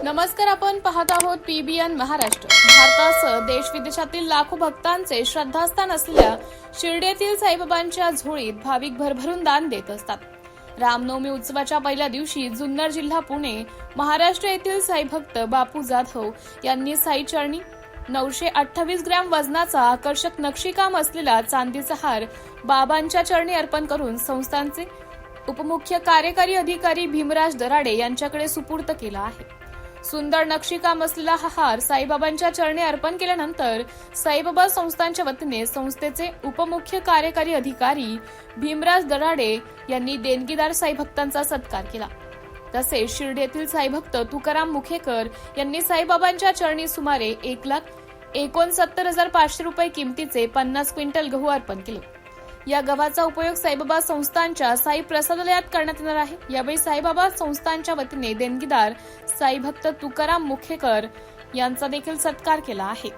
नमस्कार, आपण पाहत आहोत पीबीएन महाराष्ट्र। भारतासह देश विदेशातील लाखो भक्तांचे श्रद्धास्थान असलेल्या शिर्डी येथील साईबाबांच्या झोळीत भाविक भरभरून दान देत असतात। रामनवमी उत्सवाच्या पहिल्या दिवशी जुन्नर जिल्हा पुणे महाराष्ट्र येथील साईभक्त बापू जाधव यांनी साई चरणी 928 ग्रॅम वजनाचा आकर्षक नक्षीकाम असलेला चांदीचा हार बाबांच्या चरणी अर्पण करून संस्थानचे उपमुख्य कार्यकारी अधिकारी भीमराज दराडे यांच्याकडे सुपूर्द केला आहे। सुंदर नक्षीकाम असलेला हा हार साईबाबांच्या चरणी अर्पण केल्यानंतर साईबाबा संस्थानच्या वतीने संस्थेचे उपमुख्य कार्यकारी अधिकारी भीमराज दराडे यांनी देणगीदार साईभक्तांचा सत्कार केला। तसेच शिर्डी येथील साईभक्त तुकाराम मुखेकर यांनी साईबाबांच्या चरणी सुमारे 1,69,500 रुपये किमतीचे 50 क्विंटल गहू अर्पण केले। या गव्हाचा उपयोग साईबाबा संस्थानच्या साई प्रसादालयात करण्यात येणार आहे। यावेळी साईबाबा संस्थानच्या वतीने देणगीदार साईभक्त तुकाराम मुखेकर यांचा देखील सत्कार केला आहे।